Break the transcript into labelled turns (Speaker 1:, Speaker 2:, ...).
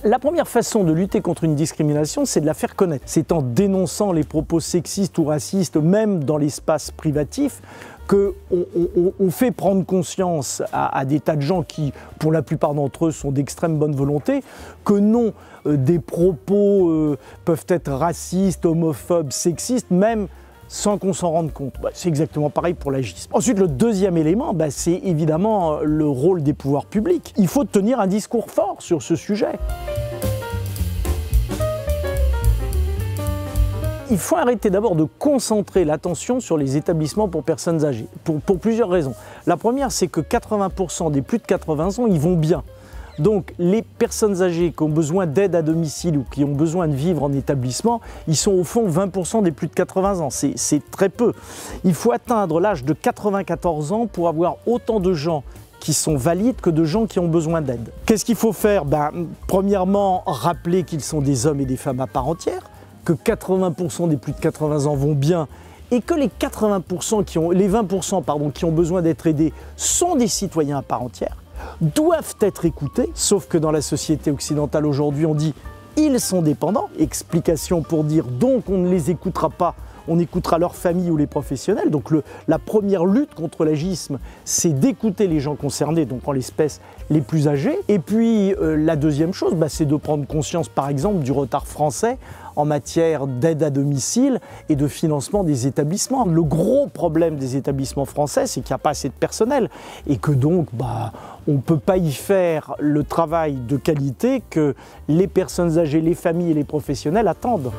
Speaker 1: La première façon de lutter contre une discrimination, c'est de la faire connaître. C'est en dénonçant les propos sexistes ou racistes, même dans l'espace privatif, qu'on fait prendre conscience à des tas de gens qui, pour la plupart d'entre eux, sont d'extrême bonne volonté, que non, des propos peuvent être racistes, homophobes, sexistes, même sans qu'on s'en rende compte. C'est exactement pareil pour l'agisme. Ensuite, le deuxième élément, c'est évidemment le rôle des pouvoirs publics. Il faut tenir un discours fort sur ce sujet. Il faut arrêter d'abord de concentrer l'attention sur les établissements pour personnes âgées, pour plusieurs raisons. La première, c'est que 80% des plus de 80 ans, ils vont bien. Donc les personnes âgées qui ont besoin d'aide à domicile ou qui ont besoin de vivre en établissement, ils sont au fond 20% des plus de 80 ans, c'est très peu. Il faut atteindre l'âge de 94 ans pour avoir autant de gens qui sont valides que de gens qui ont besoin d'aide. Qu'est-ce qu'il faut faire? Premièrement, rappeler qu'ils sont des hommes et des femmes à part entière, que 80% des plus de 80 ans vont bien et que les 20% qui ont besoin d'être aidés sont des citoyens à part entière, doivent être écoutés, sauf que dans la société occidentale aujourd'hui on dit ils sont dépendants, explication pour dire donc on ne les écoutera pas, on écoutera leur famille ou les professionnels. Donc la première lutte contre l'agisme, c'est d'écouter les gens concernés, donc en l'espèce les plus âgés. Et puis la deuxième chose, c'est de prendre conscience par exemple du retard français en matière d'aide à domicile et de financement des établissements. Le gros problème des établissements français, c'est qu'il n'y a pas assez de personnel et que donc on ne peut pas y faire le travail de qualité que les personnes âgées, les familles et les professionnels attendent.